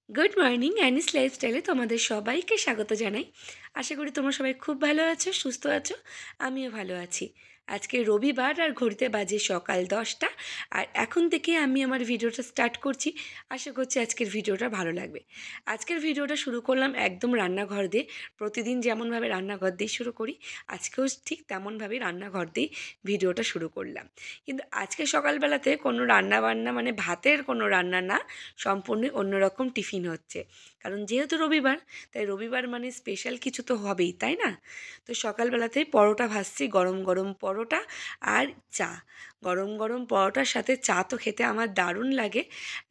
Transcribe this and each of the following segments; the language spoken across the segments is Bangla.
গুড মর্নিং অ্যানিস লাইফস্টাইলে তোমাদের সবাইকে স্বাগত জানাই। আশা করি তোমরা সবাই খুব ভালো আছো, সুস্থ আছো। আমিও ভালো আছি। আজকে রবিবার আর ঘড়িতে বাজে সকাল 10টা। আর এখন থেকে আমি আমার ভিডিওটা স্টার্ট করছি। আশা করছি আজকের ভিডিওটা ভালো লাগবে। আজকের ভিডিওটা শুরু করলাম একদম রান্নাঘর দিয়ে। প্রতিদিন যেমনভাবে রান্নাঘর দিয়ে শুরু করি, আজকেও ঠিক তেমনভাবেই রান্নাঘর দিয়ে ভিডিওটা শুরু করলাম। কিন্তু আজকে সকালবেলাতে কোনো রান্না বান্না মানে ভাতের কোনো রান্না না, সম্পূর্ণ অন্যরকম টিফিন হচ্ছে। কারণ যেহেতু রবিবার, তাই রবিবার মানে স্পেশাল কিছু তো হবেই, তাই না? তো সকালবেলাতেই পরোটা ভাজছি, গরম গরম পরোটা আর চা। গরম গরম পরোটার সাথে চা তো খেতে আমার দারুণ লাগে।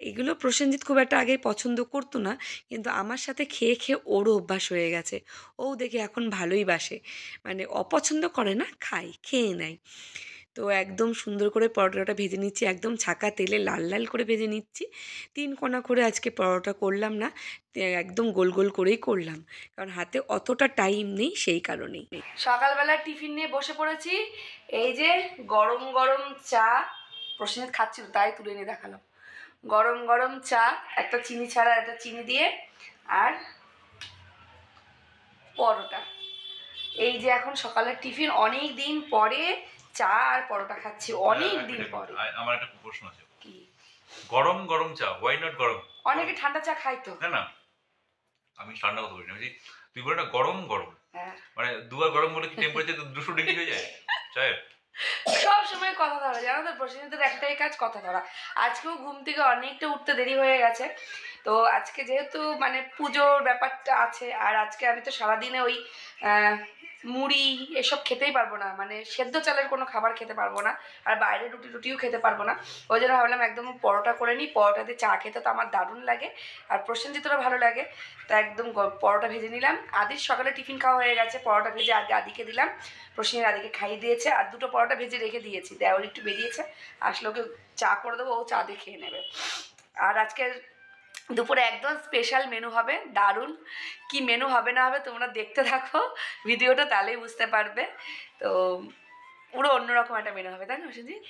এগুলো প্রসেনজিৎ খুব একটা আগে পছন্দ করতো না, কিন্তু আমার সাথে খেয়ে খেয়ে ওরও অভ্যাস হয়ে গেছে। ও দেখে এখন ভালোই বাসে, মানে অপছন্দ করে না, খায়, খেয়ে নেয়। তো একদম সুন্দর করে পরোটাটা ভেজে নিচ্ছি, একদম ছাকা তেলে লাল লাল করে ভেজে নিচ্ছি। 3 কোনা করে আজকে পরোটা করলাম না, একদম গোল গোল করেই করলাম, কারণ হাতে অতটা টাইম নেই, সেই কারণেই। সকালবেলা টিফিন নিয়ে বসে পড়েছি। এই যে গরম গরম চা, প্রসেনজিৎ খাচ্ছিল তাই তুলে নিয়ে দেখালাম। গরম গরম চা, একটা চিনি ছাড়া, একটা চিনি দিয়ে, আর পরোটা। এই যে এখন সকালের টিফিন, অনেক দিন পরে চা আর পরোটা খাচ্ছি, অনেক দিন পরে। আমার একটা প্রশ্ন আছে। কি? গরম গরম চা, হোয়াই নট গরম? অনেকে ঠান্ডা চা খাই তো। না না, আমি ঠান্ডা কথা বলি না, তুই বলে না গরম গরম, হ্যাঁ, মানে দুবার গরম বলে কি টেম্পারেচার 200 ডিগ্রি হয়ে যায় চায়ের? সব সময় কথা ধরা, জানো তো প্রসেনজিতের একটাই কাজ কথা ধরা। আজকেও ঘুম থেকে অনেকটা উঠতে দেরি হয়ে গেছে। তো আজকে যেহেতু মানে পুজোর ব্যাপারটা আছে, আর আজকে আমি তো সারাদিনে ওই মুড়ি এসব খেতেই পারবো না, মানে সেদ্ধ চালের কোনো খাবার খেতে পারবো না, আর বাইরে রুটি রুটিও খেতে পারবো না। ওই জন্য ভাবলাম একদম পরোটা করে নিই। পরোটা দিয়ে চা খেতে তো আমার দারুণ লাগে, আর প্রসেনজিতেরও ভালো লাগে। তো একদম পরোটা ভেজে নিলাম। আদির সকালে টিফিন খাওয়া হয়ে গেছে, পরোটা ভেজে আগে আদিকে দিলাম, প্রসেনজিৎ আদিকে খাইয়ে দিয়েছে। আর 2টো পরোটা ভেজে রেখে দিয়েছি, দেওয়ার একটু বেরিয়েছে, আসলে ওকে চা করে দেবো, ও চা দিয়ে খেয়ে নেবে। আর আজকের দুপুরে একদম স্পেশাল মেনু হবে, দারুণ। কি মেনু হবে না হবে তোমরা দেখতে থাকো ভিডিওটা, তাহলেই বুঝতে পারবে। তো পুরো অন্যরকম একটা মেনু হবে, তাই না প্রসেনজিৎ?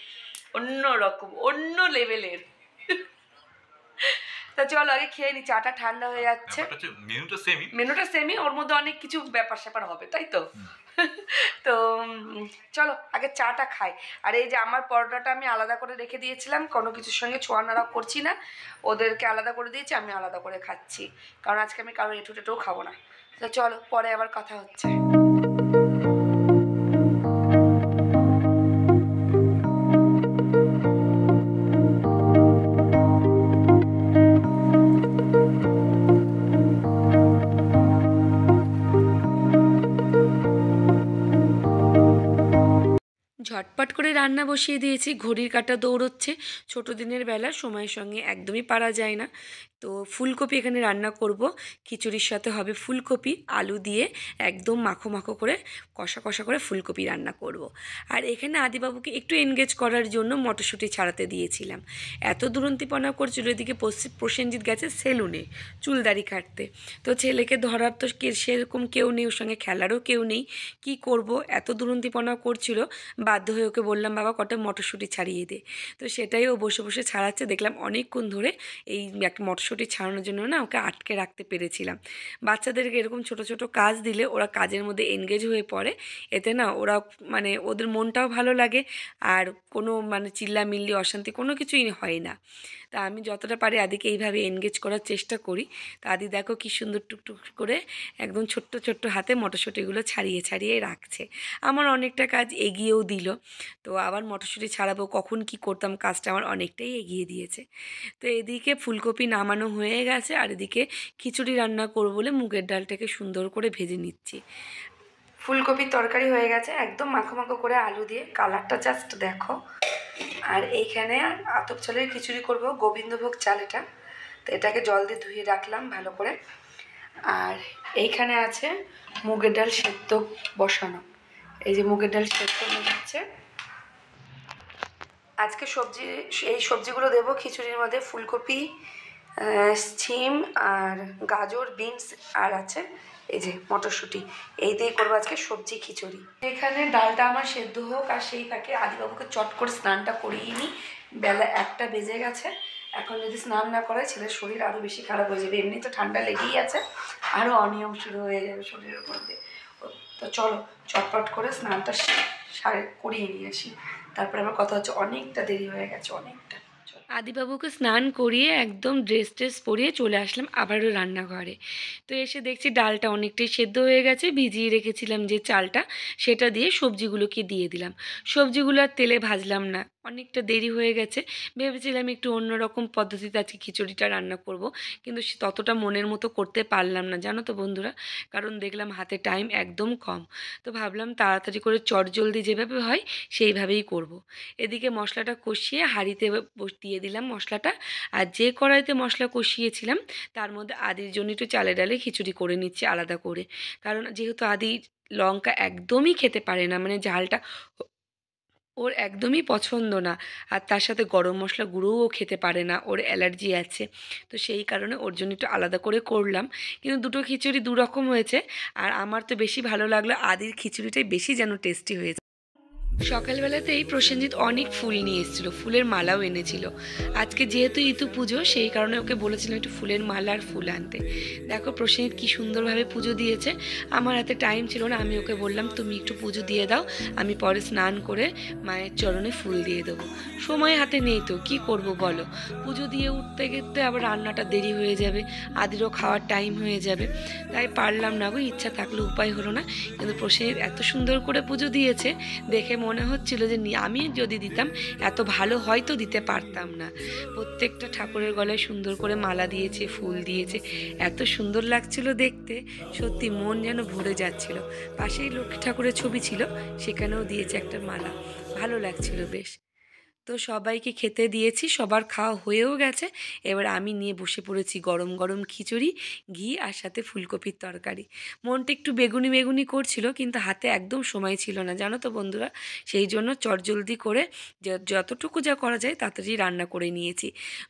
অন্যরকম, অন্য লেভেলের। তা চলো আগে খেয়ে নি, চাটা ঠান্ডা হয়ে যাচ্ছে। মেনুটা সেমই, ওর মধ্যে অনেক কিছু ব্যাপার স্যাপার হবে, তাই তো? তো চলো আগে চাটা খাই। আর এই যে আমার পরোটাটা আমি আলাদা করে রেখে দিয়েছিলাম, কোনো কিছুর সঙ্গে ছোঁয়া নাড়া করছি না, ওদেরকে আলাদা করে দিয়েছি, আমি আলাদা করে খাচ্ছি, কারণ আজকে আমি কারোর এঁঠো টেঁটোও খাবো না। তো চলো পরে আবার কথা হচ্ছে। ঝটপট করে রান্না বসিয়ে দিয়েছি, ঘড়ির কাঁটা দৌড়চ্ছে। ছোটো দিনের বেলা সময়ের সঙ্গে একদমই পারা যায় না। তো ফুলকপি এখানে রান্না করব, খিচুড়ির সাথে হবে ফুলকপি আলু দিয়ে, একদম মাখো মাখো করে কষা কষা করে ফুলকপি রান্না করব। আর এখানে আদিবাবুকে একটু এনগেজ করার জন্য মটরশুঁটি ছাড়াতে দিয়েছিলাম। এত দুরন্তিপনা করছিল, এদিকে প্রসেনজিৎ গেছে সেলুনে চুল দাড়ি কাটতে। তো ছেলেকে ধরার তো সেরকম কেউ নেই, ওর সঙ্গে খেলারও কেউ নেই, কি করব, এত দুরন্তিপনা করছিল। বাধ্য হয়ে ওকে বললাম, বাবা কটা মটরশুঁটি ছাড়িয়ে দে। তো সেটাই ও বসে বসে ছাড়াচ্ছে, দেখলাম অনেকক্ষণ ধরে। এই একটা মটরশুঁটি ছাড়ানোর জন্য না ওকে আটকে রাখতে পেরেছিলাম। বাচ্চাদেরকে এরকম ছোট ছোট কাজ দিলে ওরা কাজের মধ্যে এনগেজ হয়ে পড়ে, এতে না ওরা মানে ওদের মনটাও ভালো লাগে, আর কোনো মানে চিল্লামিল্লি অশান্তি কোনো কিছুই হয় না। তা আমি যতটা পারি আদিকে এইভাবে এনগেজ করার চেষ্টা করি। তা আদি দেখো কী সুন্দর টুকটুক করে একদম ছোট্ট ছোট্ট হাতে মটরশুঁটিগুলো ছাড়িয়ে ছাড়িয়ে রাখছে। আমার অনেকটা কাজ এগিয়েও দিল। তো আবার মটরশুঁটি ছাড়াবো, কখন কি করতাম, কাজটা আমার অনেকটাই এগিয়ে দিয়েছে। তো এদিকে ফুলকপি নামানো হয়ে গেছে, আর এদিকে খিচুড়ি রান্না করবো বলে মুগের ডালটাকে সুন্দর করে ভেজে নিচ্ছি। ফুলকপির তরকারি হয়ে গেছে, একদম মাখো মাখো করে আলু দিয়ে, কালারটা জাস্ট দেখো। আর এইখানে আতপ চালের খিচুড়ি করব, গোবিন্দভোগ চাল এটা। তো এটাকে জল দিয়ে ধুয়ে রাখলাম ভালো করে। আর এইখানে আছে মুগের ডাল সেদ্ধ বসানো, এই যে মুগের ডাল সেদ্ধ হচ্ছে। আজকে সবজি, এই সবজিগুলো দেবো খিচুড়ির মধ্যে, ফুলকপি, সিম আর গাজর, বিনস, আর আছে এই যে মটরশুঁটি, এই দিয়ে করবো আজকে সবজি খিচুড়ি। এখানে ডালটা আমার সেদ্ধ হোক, আর সেই ফাঁকে আদিবাবুকে চট করে স্নানটা করিয়ে নিই। বেলা 1টা বেজে গেছে, এখন যদি স্নান না করে ছেলের শরীর আরও বেশি খারাপ হয়ে যাবে, এমনি তো ঠান্ডা লেগেই আছে, আরও অনিয়ম শুরু হয়ে যাবে শরীরের মধ্যে। তো চলো চটপট করে স্নানটা করিয়ে নিয়ে আসি, তারপরে আমার কথা হচ্ছে, অনেকটা দেরি হয়ে গেছে, অনেকটা। আদিবাবুকে স্নান করিয়ে একদম ড্রেস পরিয়ে চলে আসলাম আবারও রান্নাঘরে। তো এসে দেখছি ডালটা অনেকটাই সেদ্ধ হয়ে গেছে, ভিজিয়ে রেখেছিলাম যে চালটা সেটা দিয়ে সবজিগুলোকে দিয়ে দিলাম। সবজিগুলো আর তেলে ভাজলাম না, অনেকটা দেরি হয়ে গেছে। ভেবেছিলাম একটু অন্যরকম পদ্ধতিতে আজকে খিচুড়িটা রান্না করব, কিন্তু ততটা মনের মতো করতে পারলাম না, জানো তো বন্ধুরা, কারণ দেখলাম হাতে টাইম একদম কম। তো ভাবলাম তাড়াতাড়ি করে চটজলদি যেভাবে হয় সেইভাবেই করব। এদিকে মশলাটা কষিয়ে হাঁড়িতে দিয়ে দিলাম মশলাটা, আর যে কড়াইতে মশলা কষিয়েছিলাম তার মধ্যে আদির জন্য একটু চালে ডালে খিচুড়ি করে নিচ্ছি আলাদা করে, কারণ যেহেতু আদি লঙ্কা একদমই খেতে পারে না, মানে ঝালটা ওর একদমই পছন্দ না, আর তার সাথে গরম মশলা গুঁড়োও খেতে পারে না, ওর অ্যালার্জি আছে। তো সেই কারণে ওর জন্য একটু আলাদা করে করলাম, কিন্তু দুটো খিচুড়ি দুরকম হয়েছে। আর আমার তো বেশি ভালো লাগলো, আদির খিচুড়িটাই বেশি যেন টেস্টি হয়েছে। সকালবেলাতেই প্রসেনজিৎ অনেক ফুল নিয়ে এসেছিল, ফুলের মালাও এনেছিল। আজকে যেহেতু ইতু পুজো সেই কারণে ওকে বলেছিলাম একটু ফুলের মালা আর ফুল আনতে। দেখো প্রসেনজিৎ কী সুন্দরভাবে পুজো দিয়েছে। আমার হাতে টাইম ছিল না, আমি ওকে বললাম তুমি একটু পুজো দিয়ে দাও, আমি পরে স্নান করে মায়ের চরণে ফুল দিয়ে দেবো। সময় হাতে নেই তো কী করব বলো, পুজো দিয়ে উঠতে গেতে আবার রান্নাটা দেরি হয়ে যাবে, আদিরও খাওয়ার টাইম হয়ে যাবে, তাই পারলাম না গো, ইচ্ছা থাকলে উপায় হলো না। কিন্তু প্রসেনজিৎ এত সুন্দর করে পুজো দিয়েছে, দেখে মনে হচ্ছিল যে আমি যদি দিতাম এত ভালো হয়তো দিতে পারতাম না। প্রত্যেকটা ঠাকুরের গলায় সুন্দর করে মালা দিয়েছে, ফুল দিয়েছে, এত সুন্দর লাগছিল দেখতে, সত্যি মন যেন ভরে যাচ্ছিল। পাশেই লক্ষ্মী ঠাকুরের ছবি ছিল, সেখানেও দিয়েছে একটা মালা, ভালো লাগছিল বেশ। তো সবাইকে খেতে দিয়েছি, সবার খাওয়া হয়েও গেছে। এবার আমি নিয়ে বসে পড়েছি গরম গরম খিচুড়ি, ঘি আর সাথে ফুলকপির তরকারি। মনটা একটু বেগুনি বেগুনি করছিল, কিন্তু হাতে একদম সময় ছিল না, জানো তো বন্ধুরা, সেই জন্য চটজলদি করে যতটুকু যা করা যায় তাড়াতাড়ি রান্না করে নিয়েছি।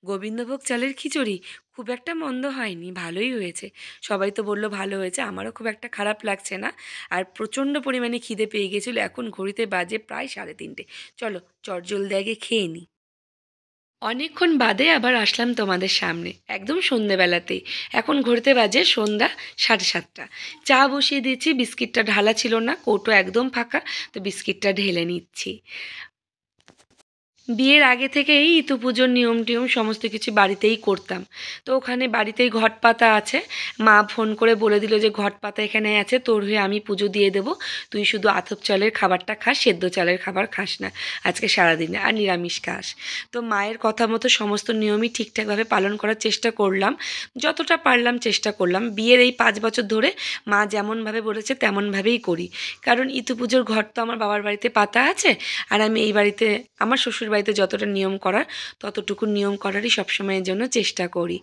গোবিন্দভোগ চালের খিচুড়ি খুব একটা মন্দ হয়নি, ভালোই হয়েছে। সবাই তো বললো ভালো হয়েছে, আমারও খুব একটা খারাপ লাগছে না। আর প্রচণ্ড পরিমাণে খিদে পেয়ে গেছিলো, এখন ঘড়িতে বাজে প্রায় 3:30। চলো চটজলদি আগে খেয়ে নিই। অনেকক্ষণ বাদে আবার আসলাম তোমাদের সামনে, একদম সন্ধেবেলাতেই। এখন ঘড়িতে বাজে সন্ধ্যা 7:30। চা বসিয়ে দিয়েছি, বিস্কিটটা ঢালা ছিল না, কৌটো একদম ফাঁকা, তো বিস্কিটটা ঢেলে নিচ্ছি। বিয়ের আগে থেকেই ইতু পুজোর নিয়ম টিয়ম সমস্ত কিছু বাড়িতেই করতাম। তো ওখানে বাড়িতেই ঘট পাতা আছে, মা ফোন করে বলে দিল যে ঘট পাতা এখানে আছে, তোর হয়ে আমি পুজো দিয়ে দেবো, তুই শুধু আতপ চালের খাবারটা খাস, সেদ্ধ চালের খাবার খাস না আজকে সারাদিনে, আর নিরামিষ খাস। তো মায়ের কথা মতো সমস্ত নিয়মই ঠিকঠাকভাবে পালন করার চেষ্টা করলাম, যতটা পারলাম চেষ্টা করলাম। বিয়ের এই 5 বছর ধরে মা যেমনভাবে বলেছে তেমনভাবেই করি, কারণ ইতু পুজোর ঘট তো আমার বাবার বাড়িতে পাতা আছে, আর আমি এই বাড়িতে আমার শ্বশুর বাড়িতে যতটা নিয়ম করার ততটুকু নিয়ম করারই সবসময়ের জন্য চেষ্টা করি।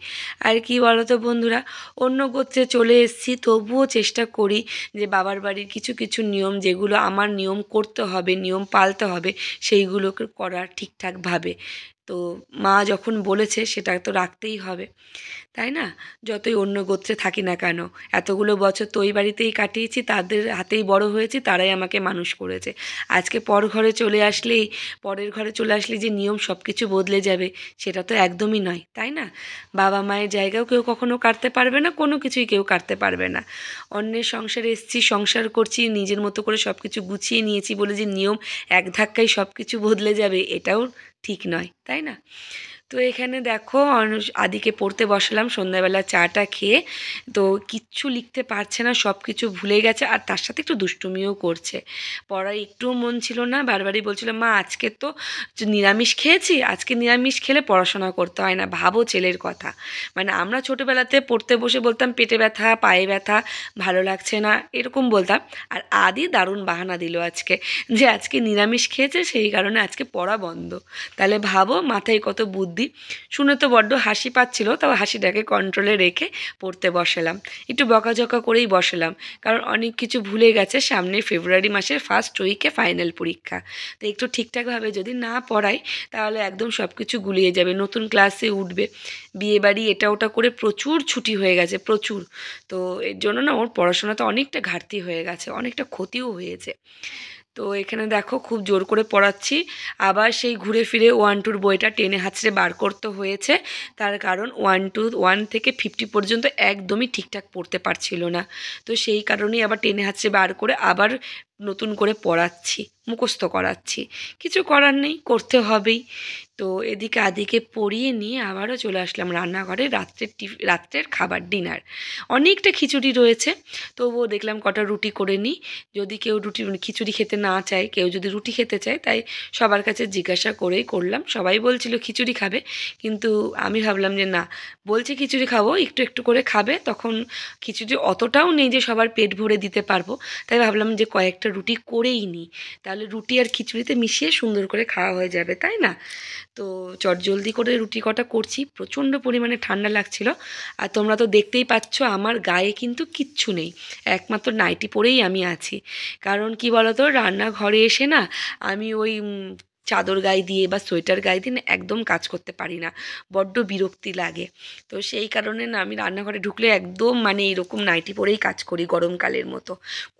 আর কি বলো তো বন্ধুরা, অন্য গোত্রে চলে এসেছি তবুও চেষ্টা করি যে বাবার বাড়ির কিছু কিছু নিয়ম, যেগুলো আমার নিয়ম করতে হবে, নিয়ম পালতে হবে, সেইগুলোকে করার ঠিকঠাকভাবে। তো মা যখন বলেছে সেটা তো রাখতেই হবে, তাই না? যতই অন্য গোত্রে থাকি না কেন, এতগুলো বছর তো ওই বাড়িতেই কাটিয়েছি, তাদের হাতেই বড় হয়েছি, তারাই আমাকে মানুষ করেছে। আজকে পরের ঘরে চলে আসলে যে নিয়ম সব কিছু বদলে যাবে, সেটা তো একদমই নয়, তাই না? বাবা মায়ের জায়গাও কেউ কখনো কাটতে পারবে না, কোনো কিছুই কেউ কাটতে পারবে না। অন্যের সংসারে এসেছি, সংসার করছি, নিজের মতো করে সব কিছু গুছিয়ে নিয়েছি বলে যে নিয়ম এক ধাক্কায় সব কিছু বদলে যাবে, এটাও ঠিক নয়, তাই না? তো এখানে দেখো আদিকে পড়তে বসালাম সন্ধ্যাবেলা চাটা খেয়ে। তো কিচ্ছু লিখতে পারছে না, সব কিছু ভুলে গেছে, আর তার সাথে একটু দুষ্টুমিও করছে। পড়ায় একটুও মন ছিল না, বারবারই বলছিল মা আজকে তো নিরামিষ খেয়েছি, আজকে নিরামিষ খেলে পড়াশোনা করতে হয় না। ভাবো ছেলের কথা, মানে আমরা ছোটোবেলাতে পড়তে বসে বলতাম পেটে ব্যথা, পায়ে ব্যথা, ভালো লাগছে না, এরকম বলতাম। আর আদি দারুণ বাহানা দিল আজকে, যে আজকে নিরামিষ খেয়েছে সেই কারণে আজকে পড়া বন্ধ। তাহলে ভাবো মাথায় কত বুদ্ধি। শুনে তো বড্ড হাসি পাচ্ছিল, তবে হাসিটাকে কন্ট্রোলে রেখে পড়তে বসালাম, একটু বকাঝকা করেই বসালাম, কারণ অনেক কিছু ভুলে গেছে। সামনে ফেব্রুয়ারি মাসের ফার্স্ট উইকে ফাইনাল পরীক্ষা, তো একটু ঠিকঠাকভাবে যদি না পড়াই তাহলে একদম সব কিছু গুলিয়ে যাবে, নতুন ক্লাসে উঠবে। বিয়েবাড়ি এটা ওটা করে প্রচুর ছুটি হয়ে গেছে, প্রচুর। তো এর জন্য না ওর পড়াশোনাতে অনেকটা ঘাটতি হয়ে গেছে, অনেকটা ক্ষতিও হয়েছে। তো এখানে দেখো খুব জোর করে পড়াচ্ছি, আবার সেই ঘুরে ফিরে 1-2 বইটা টেনে হাতড়ে বার করতে হয়েছে। তার কারণ 1 থেকে 50 পর্যন্ত একদমই ঠিকঠাক পড়তে পারছিল না। তো সেই কারণেই আবার টেনে হাতড়ে বার করে আবার নতুন করে পড়াচ্ছি, মুখস্থ করাচ্ছি। কিছু করার নেই, করতে হবেই। তো এদিকে আদিকে পড়িয়ে নিয়ে আবারও চলে আসলাম রান্নাঘরে, রাত্রের খাবার ডিনার। অনেকটা খিচুড়ি রয়েছে, তবুও দেখলাম কটা রুটি করে নিই। যদি কেউ খিচুড়ি খেতে না চায়, কেউ যদি রুটি খেতে চায়, তাই সবার কাছে জিজ্ঞাসা করেই করলাম। সবাই বলছিল খিচুড়ি খাবে, কিন্তু আমি ভাবলাম যে না, বলছে খিচুড়ি খাবো, একটু একটু করে খাবে, তখন খিচুড়ি অতটাও নেই যে সবার পেট ভরে দিতে পারবো। তাই ভাবলাম যে কয়েকটা রুটি করেই নিই, তাহলে রুটি আর খিচুড়িতে মিশিয়ে সুন্দর করে খাওয়া হয়ে যাবে, তাই না? তো চটজলদি করে রুটি কটা করছি, প্রচণ্ড পরিমাণে ঠান্ডা লাগছিল। আর তোমরা তো দেখতেই পাচ্ছ আমার গায়ে কিন্তু কিচ্ছু নেই, একমাত্র নাইটি পরেই আমি আছি। কারণ কি বলতো, রান্নাঘরে এসে না আমি ওই চাদর গায়ে দিয়ে বা সোয়েটার গায়ে দিয়ে না একদম কাজ করতে পারি না, বড্ড বিরক্তি লাগে। তো সেই কারণে না আমি রান্নাঘরে ঢুকলে একদম মানে এরকম নাইটি পরেই কাজ করি গরমকালের মতো।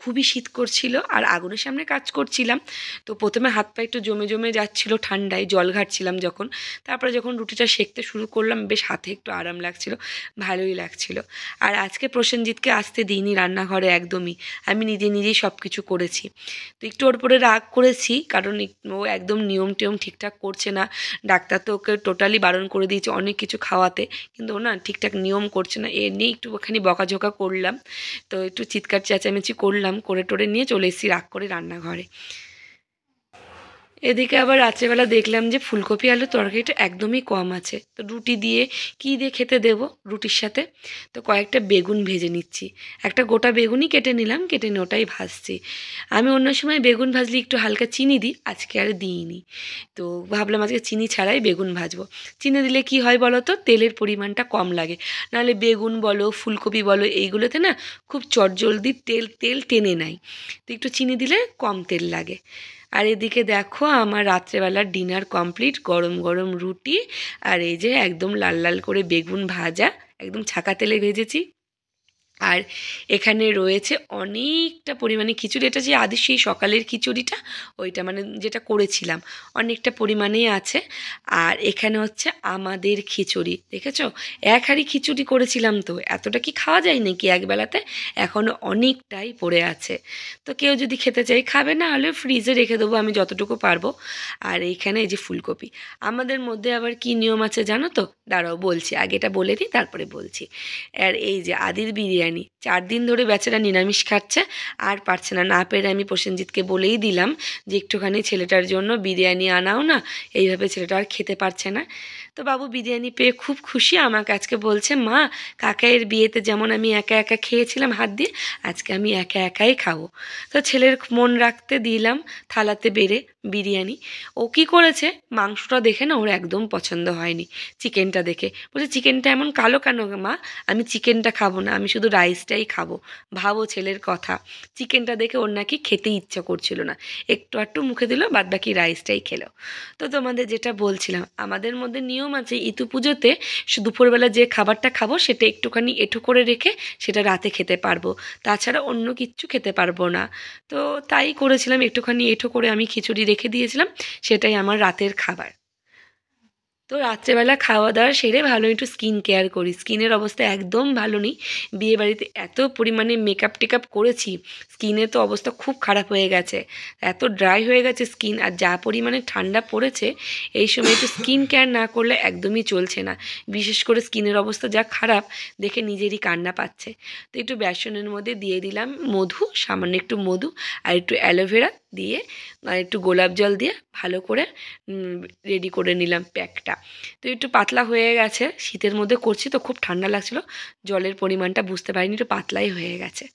খুবই শীত করছিল আর আগুনের সামনে কাজ করছিলাম, তো প্রথমে হাত পা একটু জমে জমে যাচ্ছিল ঠান্ডায়, জল ঘাটছিলাম যখন। তারপরে যখন রুটিটা সেঁকতে শুরু করলাম, বেশ হাতে একটু আরাম লাগছিল, ভালোই লাগছিল। আর আজকে প্রসেনজিৎকে আসতে দিইনি রান্নাঘরে একদমই, আমি নিজে নিজেই সব কিছু করেছি। তো একটু ওর পরে রাগ করেছি, কারণ ও একদম নিয়ম টিয়ম ঠিকঠাক করছে না। ডাক্তার তো ওকে টোটালি বারণ করে দিয়েছে অনেক কিছু খাওয়াতে, কিন্তু ও না ঠিকঠাক নিয়ম করছে না, এ নিয়ে একটুখানি বকাঝোকা করলাম। তো একটু চিৎকার চেঁচামেচি করলাম, করে টোরে নিয়ে চলে এসেছি রাগ করে রান্নাঘরে। এদিকে আবার রাত্রেবেলা দেখলাম যে ফুলকপি আলুর তরকারিটা একদমই কম আছে, তো রুটি দিয়ে কী দিয়ে খেতে দেবো রুটির সাথে। তো কয়েকটা বেগুন ভেজে নিচ্ছি, একটা গোটা বেগুনই কেটে নিলাম, কেটে নিয়ে ওটাই ভাজছি। আমি অন্য সময় বেগুন ভাজলে একটু হালকা চিনি দিই, আজকে আর দিইনি। তো ভাবলাম আজকে চিনি ছাড়াই বেগুন ভাজবো। চিনি দিলে কি হয় বলো তো, তেলের পরিমাণটা কম লাগে। নাহলে বেগুন বলো, ফুলকপি বলো, এইগুলোতে না খুব চটজলদি তেল তেল টেনে নেয়, তো একটু চিনি দিলে কম তেল লাগে। আর এদিকে দেখো আমার রাত্রেবেলার ডিনার কমপ্লিট, গরম গরম রুটি আর এই যে একদম লাল লাল করে বেগুন ভাজা, একদম ছাকা তেলে ভেজেছি। আর এখানে রয়েছে অনেকটা পরিমাণে খিচুড়ি, এটা যে আদি সেই সকালের খিচুড়িটা, ওইটা মানে যেটা করেছিলাম, অনেকটা পরিমাণেই আছে। আর এখানে হচ্ছে আমাদের খিচুড়ি, দেখেছো? এক হাঁড়ি খিচুড়ি করেছিলাম, তো এতটা কি খাওয়া যায় নাকি একবেলাতে? এখনও অনেকটাই পড়ে আছে। তো কেউ যদি খেতে চাই খাবে, না হলে ফ্রিজে রেখে দেবো আমি যতটুকু পারবো। আর এইখানে এই যে ফুলকপি, আমাদের মধ্যে আবার কি নিয়ম আছে জানো তো? দাঁড়াও বলছি, আগে এটা বলে দিই তারপরে বলছি। আর এই যে আদির বিরিয়ানি, 4 দিন ধরে বেচারা নিরামিষ খাচ্ছে, আর পারছে না, না পেরে আমি প্রসেনজিৎকে বলেই দিলাম যে একটুখানি ছেলেটার জন্য বিরিয়ানি আনাও না, এইভাবে ছেলেটা আর খেতে পারছে না। তো বাবু বিরিয়ানি পেয়ে খুব খুশি, আমাকে আজকে বলছে মা, কাকাইয়ের বিয়েতে যেমন আমি একা একা খেয়েছিলাম হাত দিয়ে, আজকে আমি একা একাই খাবো। তো ছেলের মন রাখতে দিলাম থালাতে বেড়ে বিরিয়ানি। ও কী করেছে, মাংসটা দেখে না ওর একদম পছন্দ হয়নি, চিকেনটা দেখে বলছে চিকেনটা এমন কালো কেন মা, আমি চিকেনটা খাবো না, আমি শুধু রাইসটাই খাবো। ভাবো ছেলের কথা, চিকেনটা দেখে ওর নাকি খেতে ইচ্ছা করছিল না, একটু একটু মুখে দিল, বাদ বাকি রাইসটাই খেলো। তো তোমাদের যেটা বলছিলাম, আমাদের মধ্যে নিয়ম আছে ইতু পুজোতে দুপুরবেলা যে খাবারটা খাবো সেটা একটুখানি এঁঠো করে রেখে সেটা রাতে খেতে পারবো, তাছাড়া অন্য কিচ্ছু খেতে পারবো না। তো তাই করেছিলাম, একটুখানি এঁঠো করে আমি খিচুড়ি রেখে দিয়েছিলাম, সেটাই আমার রাতের খাবার। তো রাত্রেবেলা খাওয়া দাওয়া সেরে ভালো একটু স্কিন কেয়ার করি, স্কিনের অবস্থা একদম ভালো নেই। বিয়েবাড়িতে এত পরিমাণে মেকআপ টেকআপ করেছি, স্কিনে তো অবস্থা খুব খারাপ হয়ে গেছে, এত ড্রাই হয়ে গেছে স্কিন। আর যা পরিমাণে ঠান্ডা পড়েছে, এই সময় একটু স্কিন কেয়ার না করলে একদমই চলছে না। বিশেষ করে স্কিনের অবস্থা যা খারাপ দেখে নিজেরই কান্না পাচ্ছে। তো একটু বেসনের মধ্যে দিয়ে দিলাম মধু, সামান্য একটু মধু আর একটু অ্যালোভেরা দিয়ে আর একটু গোলাপ জল দিয়ে ভালো করে রেডি করে নিলাম প্যাকটা। তো একটু পাতলা হয়ে গেছে, শীতের মধ্যে করছি তো খুব ঠান্ডা লাগছিল, জলের পরিমাণটা বুঝতে পারিনি, একটু পাতলাই হয়ে গেছে।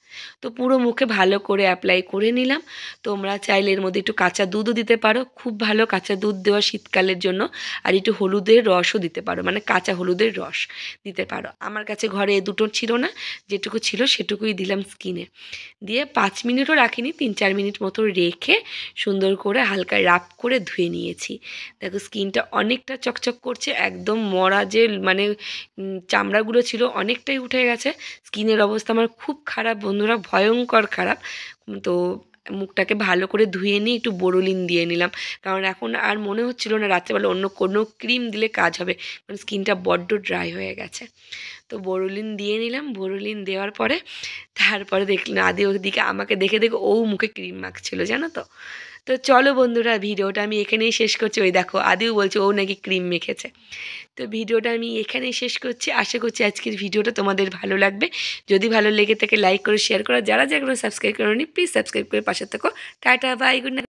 তো পুরো মুখে ভালো করে অ্যাপ্লাই করে নিলাম। তোমরা চাইলে এর মধ্যে একটু কাঁচা দুধও দিতে পারো, খুব ভালো কাঁচা দুধ দেওয়া শীতকালের জন্য। আর একটু হলুদের রসও দিতে পারো, মানে কাঁচা হলুদের রস দিতে পারো। আমার কাছে ঘরে এ দুটো ছিল না, যেটুকু ছিল সেটুকুই দিলাম স্কিনে। দিয়ে 5 মিনিটও রাখিনি, 3-4 মিনিট মতো রেখে সুন্দর করে হালকা রাব করে ধুয়ে নিয়েছি। দেখো স্কিনটা অনেকটা চকচক করছে, একদম মরা যে মানে চামড়াগুলো ছিল অনেকটাই উঠে গেছে। স্কিনের অবস্থা আমার খুব খারাপ বন্ধুরা, ভয়ঙ্কর খারাপ। তো মুখটাকে ভালো করে ধুয়ে নিয়ে একটু বোরোলিন দিয়ে নিলাম, কারণ এখন আর মনে হচ্ছিল না রাত্রেবেলা অন্য কোনো ক্রিম দিলে কাজ হবে, কারণ স্কিনটা বড্ড ড্রাই হয়ে গেছে। তো বোরোলিন দিয়ে নিলাম, বোরোলিন দেওয়ার পরে তারপরে দেখলেন আদি ওদিকে আমাকে দেখে দেখে ও মুখে ক্রিম মাখছিল, জানো তো। তো চলো বন্ধুরা, ভিডিওটা আমি এখানেই শেষ করছি। ওই দেখো আদিও বলছে ও নাকি ক্রিম মেখেছে। তো ভিডিওটা আমি এখানেই শেষ করছি। আশা করছি আজকের ভিডিওটা তোমাদের ভালো লাগবে। যদি ভালো লেগে থাকে লাইক করো, শেয়ার করো, যারা যারা সাবস্ক্রাইব করোনি প্লিজ সাবস্ক্রাইব করে পাশে থাকো। Tata, bye, good night.